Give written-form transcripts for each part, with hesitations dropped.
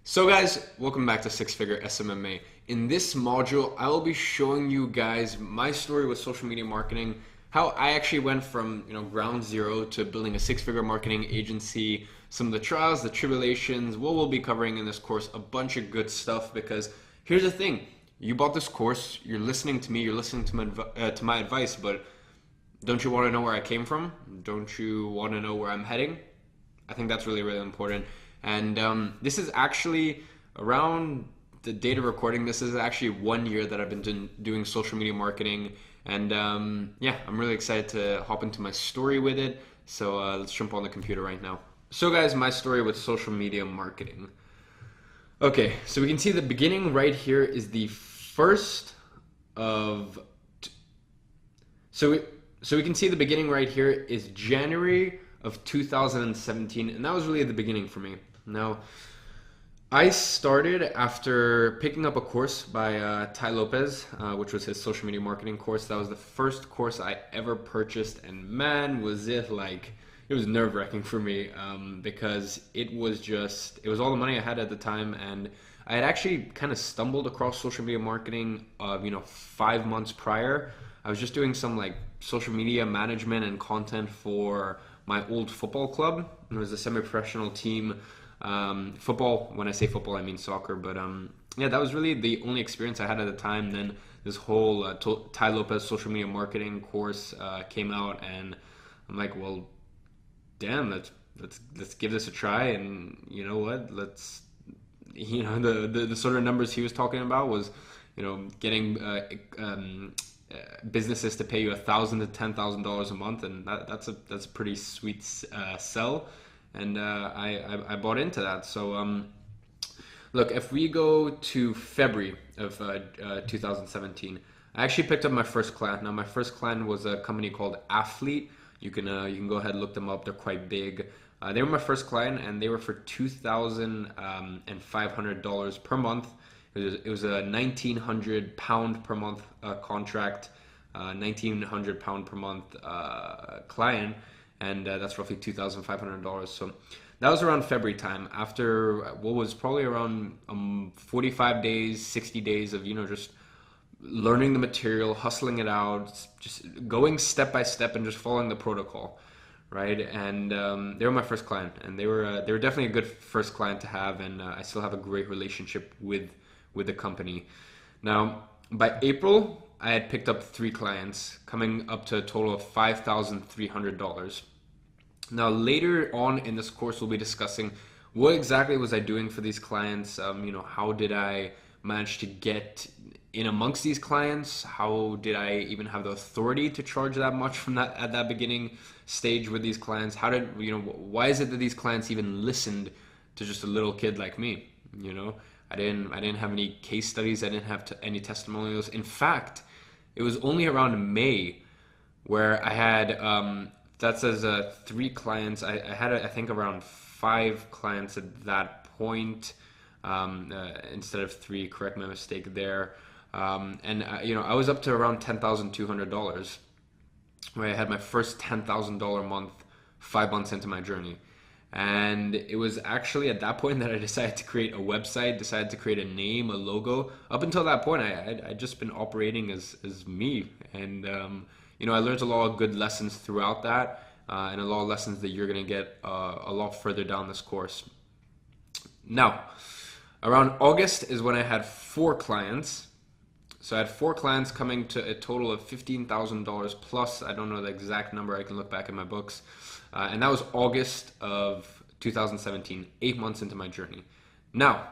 So guys, welcome back to Six Figure SMMA. In this module, I will be showing you guys my story with social media marketing, how I actually went from ground zero to building a six-figure marketing agency, some of the trials, the tribulations, what we'll be covering in this course, a bunch of good stuff. Because here's the thing, you bought this course, you're listening to me, you're listening to my advice, but don't you want to know where I came from? Don't you want to know where I'm heading? I think that's really, really important. And this is actually around the date of recording. This is actually 1 year that I've been doing social media marketing. And yeah, I'm really excited to hop into my story with it. So let's jump on the computer right now. So guys, my story with social media marketing. Okay, so we can see the beginning right here is the first of... So we can see the beginning right here is January of 2017, and that was really the beginning for me. Now, I started after picking up a course by Tai Lopez, which was his social media marketing course. That was the first course I ever purchased, and man, was it like, it was nerve-wracking for me because it was all the money I had at the time, and I had actually kind of stumbled across social media marketing 5 months prior. I was just doing some like social media management and content for my old football club. It was a semi-professional team. Football, when I say football, I mean soccer. But yeah, that was really the only experience I had at the time. Then this whole Tai Lopez social media marketing course came out, and I'm like, well, damn, let's give this a try. And you know what? The sort of numbers he was talking about was, getting businesses to pay you $1,000 to $10,000 a month, and that's a pretty sweet sell, and I bought into that. So look, if we go to February of 2017, I actually picked up my first client. Now my first client was a company called Athlete. You can go ahead and look them up. They're quite big. They were my first client, and they were for $2,500 per month. It was a £1,900 per month contract, £1,900 per month client, and that's roughly $2,500. So that was around February time, after what was probably around 45 days, 60 days of just learning the material, hustling it out, just going step by step and just following the protocol. Right, and they were my first client, and they were definitely a good first client to have, and I still have a great relationship with the company. Now, by April, I had picked up 3 clients, coming up to a total of $5,300. Now, later on in this course, we'll be discussing what exactly was I doing for these clients. How did I manage to get in amongst these clients? How did I even have the authority to charge that much from that at that beginning stage with these clients? How did why is it that these clients even listened to just a little kid like me? I didn't have any case studies. I didn't have any testimonials. In fact, it was only around May where I had that says 3 clients. I had I think around 5 clients at that point instead of 3. Correct my mistake there. And I was up to around $10,200 where I had my first $10,000 month 5 months into my journey. And it was actually at that point that I decided to create a website, decided to create a name, a logo. Up until that point, I'd just been operating as me. And, I learned a lot of good lessons throughout that, and a lot of lessons that you're going to get a lot further down this course. Now, around August is when I had 4 clients. So I had 4 clients coming to a total of $15,000 plus. I don't know the exact number. I can look back in my books. And that was August of 2017, 8 months into my journey. Now,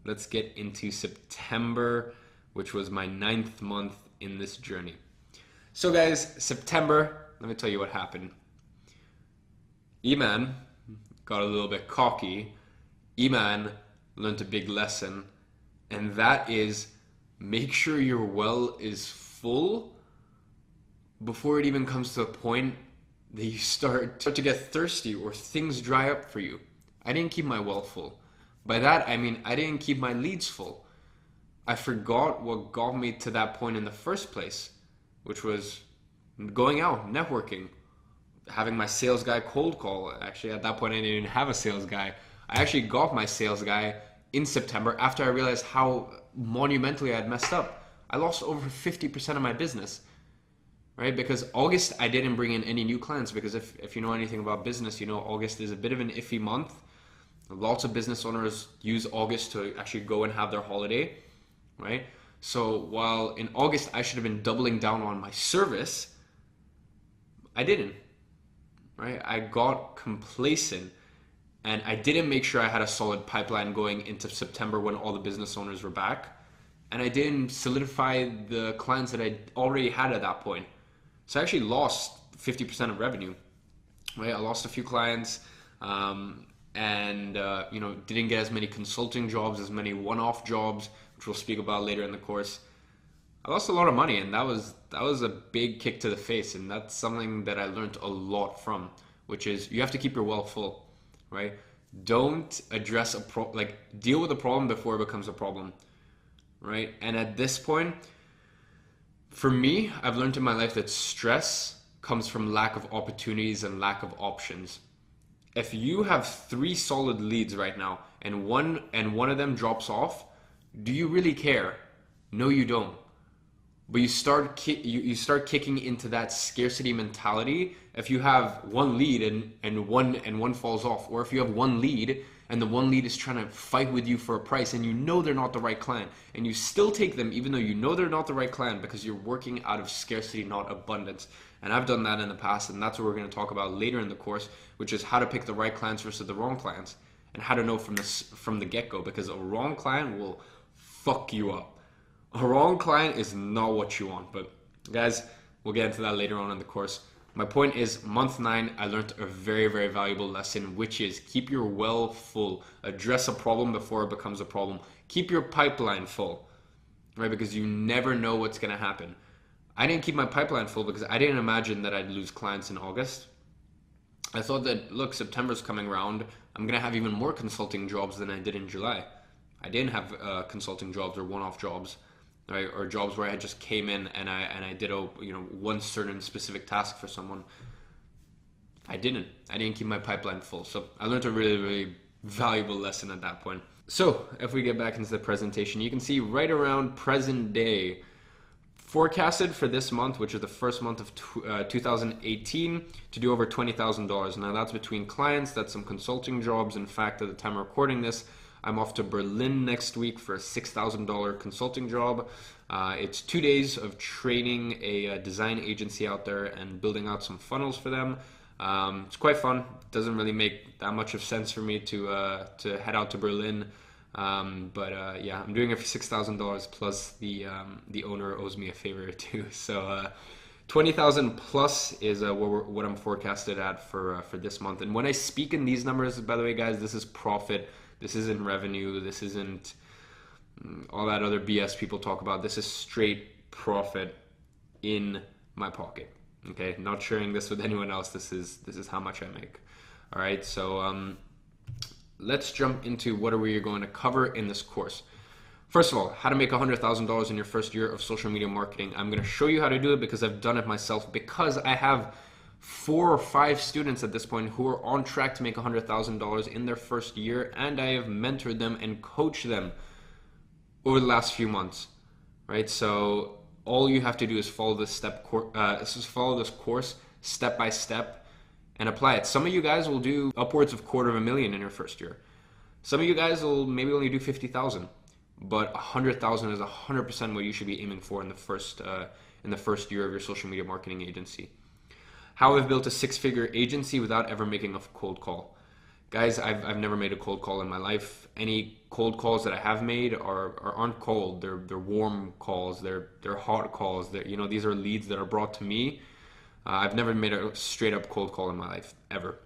let's get into September, which was my 9th month in this journey. So guys, September, let me tell you what happened. Iman got a little bit cocky. Iman learned a big lesson, and that is make sure your well is full before it even comes to a point that you start to get thirsty or things dry up for you. I didn't keep my well full. By that, I mean I didn't keep my leads full. I forgot what got me to that point in the first place, which was going out, networking, having my sales guy cold call. Actually, at that point, I didn't even have a sales guy. I actually got my sales guy in September, after I realized how monumentally I had messed up, I lost over 50% of my business, right? Because August, I didn't bring in any new clients, because if you know anything about business, you know August is a bit of an iffy month. Lots of business owners use August to actually go and have their holiday, right? So while in August I should have been doubling down on my service, I didn't, right? I got complacent and I didn't make sure I had a solid pipeline going into September when all the business owners were back. And I didn't solidify the clients that I already had at that point. So I actually lost 50% of revenue, right? I lost a few clients, didn't get as many consulting jobs, as many one-off jobs, which we'll speak about later in the course. I lost a lot of money, and that was a big kick to the face, and that's something that I learned a lot from, which is you have to keep your well full, right? Don't address deal with a problem before it becomes a problem, right? And at this point, for me, I've learned in my life that stress comes from lack of opportunities and lack of options. If you have 3 solid leads right now and one of them drops off, do you really care? No, you don't. But you start kicking into that scarcity mentality if you have 1 lead and one falls off, or if you have 1 lead and the 1 lead is trying to fight with you for a price and you know they're not the right client, and you still take them even though you know they're not the right client, because you're working out of scarcity, not abundance. And I've done that in the past, and that's what we're going to talk about later in the course, which is how to pick the right clients versus the wrong clients, and how to know from the get-go, because a wrong client will fuck you up. A wrong client is not what you want. But guys, we'll get into that later on in the course. My point is, month 9, I learned a very, very valuable lesson, which is keep your well full. Address a problem before it becomes a problem. Keep your pipeline full, right? Because you never know what's going to happen. I didn't keep my pipeline full because I didn't imagine that I'd lose clients in August. I thought that, look, September's coming around. I'm going to have even more consulting jobs than I did in July. I didn't have consulting jobs or one-off jobs, right? Or jobs where I just came in and I did one certain specific task for someone. I didn't keep my pipeline full. So I learned a really, really valuable lesson at that point. So if we get back into the presentation, you can see right around present day, forecasted for this month, which is the first month of 2018, to do over $20,000. Now that's between clients, that's some consulting jobs. In fact, at the time of recording this, I'm off to Berlin next week for a $6,000 consulting job. It's 2 days of training a design agency out there and building out some funnels for them. It's quite fun. It doesn't really make that much of sense for me to head out to Berlin. Yeah, I'm doing it for $6,000 plus the owner owes me a favor or two. So 20,000 plus is what I'm forecasted at for this month. And when I speak in these numbers, by the way, guys, this is profit. This isn't revenue. This isn't all that other BS people talk about. This is straight profit in my pocket. Okay, not sharing this with anyone else. This is how much I make. All right, so let's jump into what are we going to cover in this course. First of all, how to make $100,000 in your first year of social media marketing. I'm going to show you how to do it because I've done it myself, because I have 4 or 5 students at this point who are on track to make $100,000 in their first year, and I have mentored them and coached them over the last few months, right? So all you have to do is follow this course step by step and apply it. Some of you guys will do upwards of $250,000 in your first year. Some of you guys will maybe only do 50,000, but 100,000 is 100% what you should be aiming for in the first year of your social media marketing agency. How I've built a 6-figure agency without ever making a cold call. Guys, I've never made a cold call in my life. Any cold calls that I have made aren't cold. They're warm calls. They're hot calls. These are leads that are brought to me. I've never made a straight up cold call in my life, ever.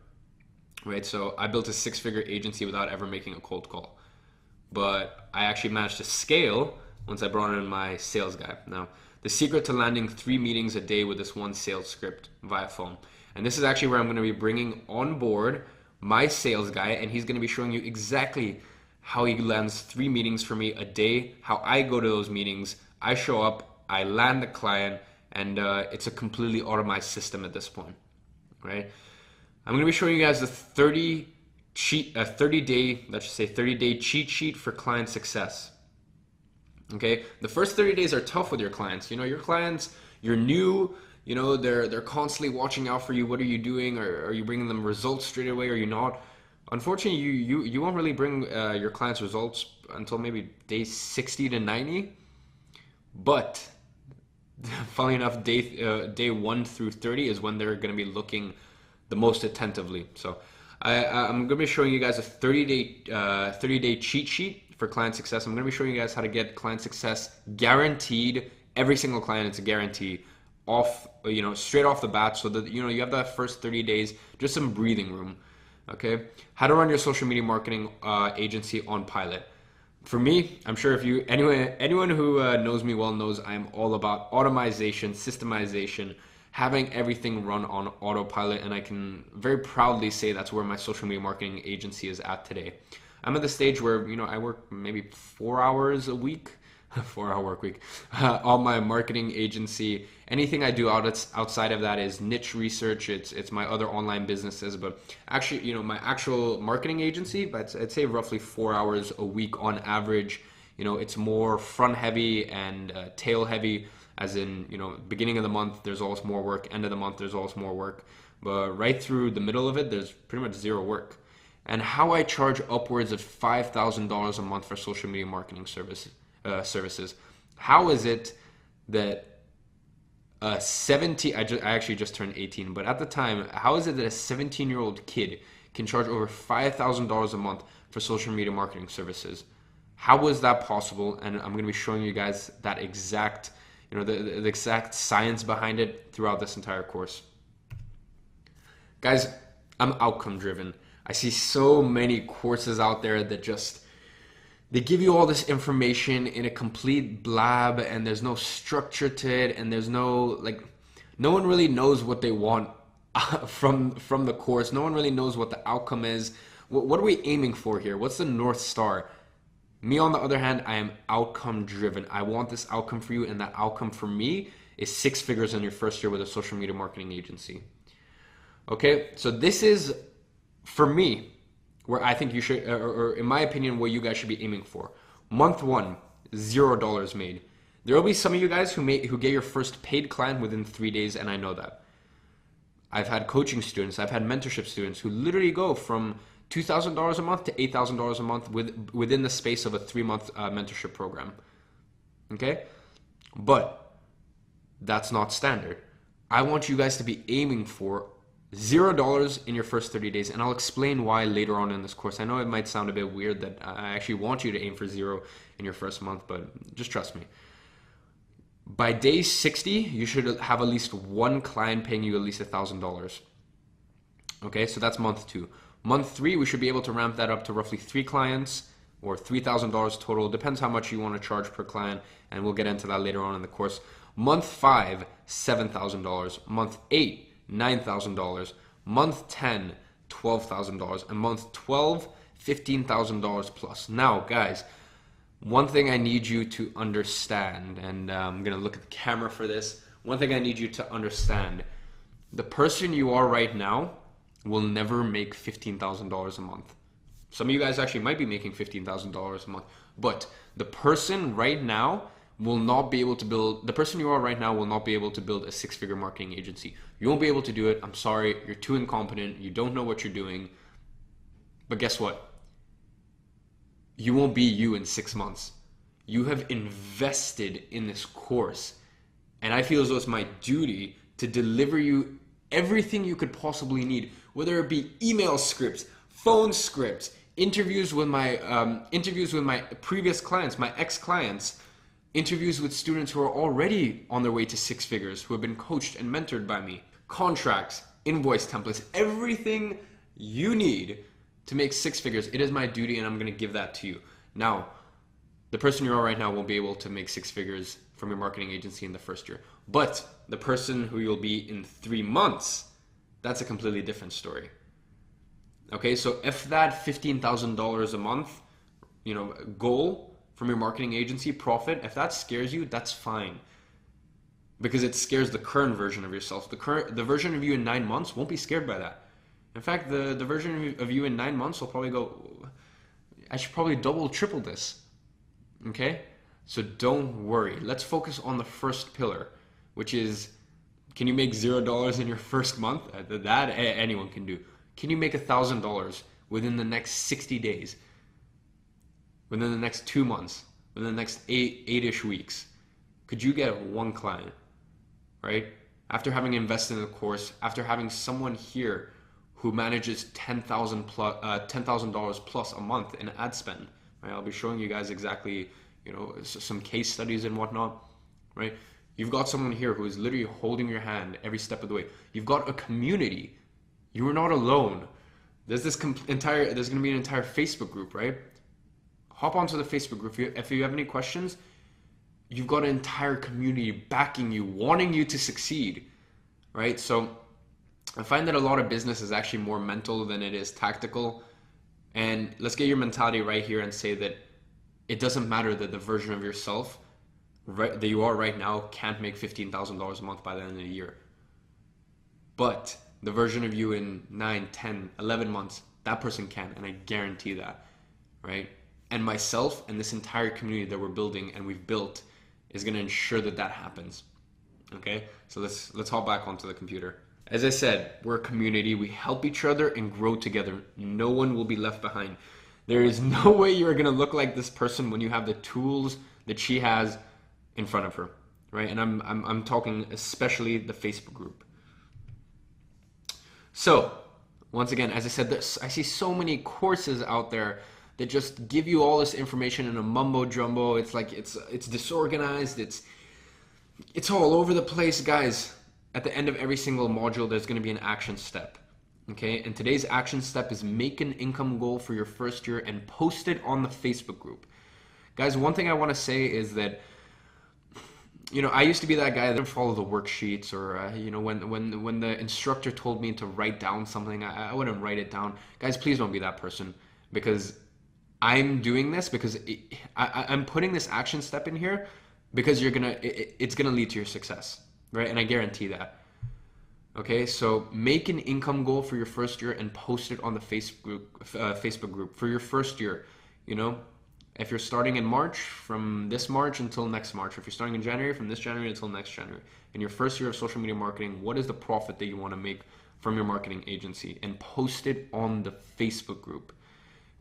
Right? So I built a 6-figure agency without ever making a cold call. But I actually managed to scale once I brought in my sales guy. Now, the secret to landing 3 meetings a day with this one sales script via phone. And this is actually where I'm going to be bringing on board my sales guy, and he's going to be showing you exactly how he lands 3 meetings for me a day, how I go to those meetings. I show up, I land the client, and it's a completely automated system at this point, right? I'm going to be showing you guys the 30 a 30-day, let's just say 30-day cheat sheet for client success. Okay, the first 30 days are tough with your clients. You know, your clients, you're new, you know, they're constantly watching out for you. What are you doing? Or are you bringing them results straight away? Or are you not? Unfortunately, you won't really bring your clients results until maybe day 60 to 90. But funnily enough, day 1 through 30 is when they're going to be looking the most attentively. So I'm going to be showing you guys a 30-day cheat sheet for client success. I'm going to be showing you guys how to get client success guaranteed. Every single client, it's a guarantee off, you know, straight off the bat, so that, you know, you have that first 30 days, just some breathing room. Okay, how to run your social media marketing agency on pilot. For me, I'm sure if you anyone who knows me well knows I'm all about automation, systemization, having everything run on autopilot, and I can very proudly say that's where my social media marketing agency is at today. I'm at the stage where, you know, I work maybe 4 hours a week, 4-hour work week, on my marketing agency. Anything I do outside of that is niche research. It's my other online businesses, but actually, you know, my actual marketing agency, but I'd say roughly 4 hours a week on average. You know, it's more front heavy and tail heavy, as in, you know, beginning of the month there's always more work, end of the month there's always more work, but right through the middle of it there's pretty much zero work. And how I charge upwards of $5,000 a month for social media marketing services. How is it that I actually just turned 18, but at the time, how is it that a 17-year-old kid can charge over $5,000 a month for social media marketing services? How was that possible? And I'm going to be showing you guys that exact, you know, the exact science behind it throughout this entire course. Guys, I'm outcome driven. I see so many courses out there that just, they give you all this information in a complete blab, and there's no structure to it, and there's no, like, no one really knows what they want from the course. No one really knows what the outcome is. What are we aiming for here? What's the North Star? Me, on the other hand, I am outcome driven. I want this outcome for you, and that outcome for me is 6 figures in your first year with a social media marketing agency. Okay, so this is, for me, where I think you should, or in my opinion, what you guys should be aiming for. Month 1, $0 made. There will be some of you guys who get your first paid client within 3 days, and I know that. I've had coaching students, I've had mentorship students who literally go from $2,000 a month to $8,000 a month within the space of a 3-month mentorship program. Okay? But that's not standard. I want you guys to be aiming for $0 in your first 30 days, and I'll explain why later on in this course. I know it might sound a bit weird that I actually want you to aim for 0 in your first month, but just trust me. By day 60, you should have at least one client paying you at least $1,000. Okay, so that's month 2. Month 3, we should be able to ramp that up to roughly 3 clients or $3,000 total. Depends how much you want to charge per client, and we'll get into that later on in the course. Month 5, $7,000. Month 8, $9,000, month 10, $12,000, and month 12, $15,000 plus. Now, guys, one thing I need you to understand, and I'm going to look at the camera for this. One thing I need you to understand, the person you are right now will never make $15,000 a month. Some of you guys actually might be making $15,000 a month, but the person right now will not be able to build, the person you are right now will not be able to build a 6-figure marketing agency. You won't be able to do it. I'm sorry, you're too incompetent. You don't know what you're doing. But guess what? You won't be you in 6 months. You have invested in this course, and I feel as though it's my duty to deliver you everything you could possibly need, whether it be email scripts, phone scripts, interviews with my previous clients, my ex-clients, interviews with students who are already on their way to 6 figures, who have been coached and mentored by me, contracts, invoice templates, everything you need to make 6 figures. It is my duty, and I'm going to give that to you. Now, the person you are right now won't be able to make 6 figures from your marketing agency in the first year, but the person who you'll be in 3 months, that's a completely different story. Okay, so if that $15,000 a month, you know, goal from your marketing agency profit, if that scares you, that's fine, because it scares the current version of yourself. The version of you in 9 months won't be scared by that. In fact, the version of you in 9 months will probably go, I should probably double, triple this. Okay? So don't worry. Let's focus on the first pillar, which is, can you make $0 in your first month? That anyone can do. Can you make $1,000 within the next 60 days? Within the next 2 months? Within the next eight-ish weeks? Could you get one client, right? After having invested in the course, after having someone here who manages $10,000 plus a month in ad spend, right? I'll be showing you guys exactly, some case studies and whatnot, right? You've got someone here who is literally holding your hand every step of the way. You've got a community. You are not alone. There's there's going to be an entire Facebook group, right? Hop onto the Facebook group. If you have any questions, you've got an entire community backing you, wanting you to succeed, right? So I find that a lot of business is actually more mental than it is tactical. And let's get your mentality right here and say that it doesn't matter that the version of yourself that you are right now can't make $15,000 a month by the end of the year. But the version of you in 9, 10, 11 months, that person can, and I guarantee that, right? And myself and this entire community that we're building and we've built is going to ensure that that happens. Okay? So let's hop back onto the computer. As I said, we're a community. We help each other and grow together. No one will be left behind. There is no way you're going to look like this person when you have the tools that she has in front of her, right? And I'm talking especially the Facebook group. So, once again, as I said, I see so many courses out there that just give you all this information in a mumbo jumbo. It's like it's disorganized. It's all over the place, guys. At the end of every single module, there's going to be an action step. Okay, and today's action step is make an income goal for your first year and post it on the Facebook group. Guys, one thing I want to say is that, I used to be that guy that didn't follow the worksheets, or when the instructor told me to write down something, I wouldn't write it down. Guys, please don't be that person, because I'm doing this because I'm putting this action step in here because it's gonna lead to your success, right? And I guarantee that. Okay, so make an income goal for your first year and post it on the Facebook group for your first year. If you're starting in March, from this March until next March. If you're starting in January, from this January until next January. In your first year of social media marketing, what is the profit that you want to make from your marketing agency? And post it on the Facebook group.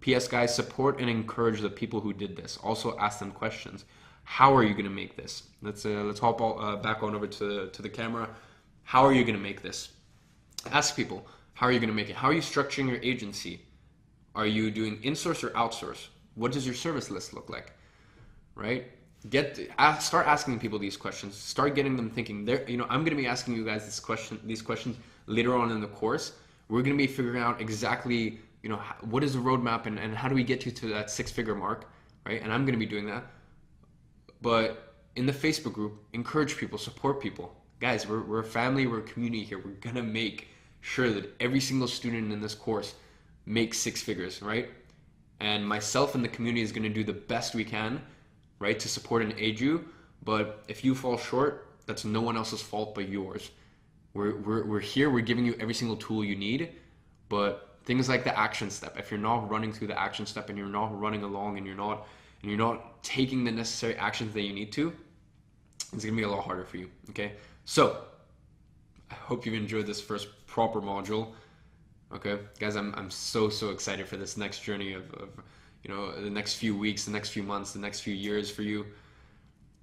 P.S. guys, support and encourage the people who did this. Also ask them questions. How are you going to make this? Let's hop back on over to the camera. How are you going to make this? Ask people, how are you going to make it? How are you structuring your agency? Are you doing in-source or outsource? What does your service list look like? Right? Start asking people these questions. Start getting them thinking. I'm going to be asking you guys these questions later on in the course. We're going to be figuring out exactly, what is the roadmap and how do we get you to that 6-figure mark, right? And I'm going to be doing that. But in the Facebook group, encourage people, support people. Guys, we're a family, we're a community here. We're going to make sure that every single student in this course makes 6 figures, right? And myself and the community is going to do the best we can, right, to support and aid you. But if you fall short, that's no one else's fault but yours. We're here, we're giving you every single tool you need, but things like the action step, if you're not running through the action step and you're not running along and you're not taking the necessary actions that you need to, it's going to be a lot harder for you, okay? So, I hope you've enjoyed this first proper module. Okay, guys, I'm so excited for this next journey of the next few weeks, the next few months, the next few years for you,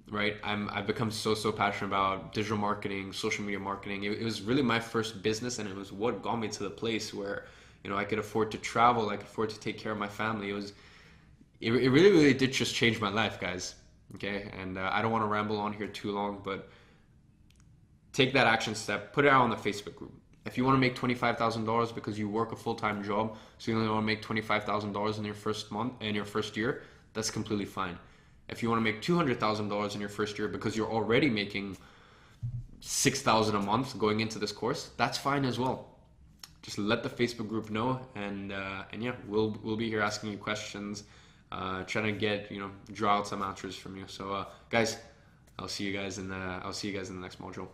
right? I've become so passionate about digital marketing, social media marketing. It was really my first business, and it was what got me to the place where I could afford to travel, I could afford to take care of my family. It really did just change my life, guys. Okay, and I don't want to ramble on here too long, but take that action step, put it out on the Facebook group. If you want to make $25,000 because you work a full-time job, so you only want to make $25,000 in your first month, in your first year, that's completely fine. If you want to make $200,000 in your first year because you're already making $6,000 a month going into this course, that's fine as well. Just let the Facebook group know, and yeah, we'll be here asking you questions, trying to draw out some answers from you. So guys, I'll see you guys in the next module.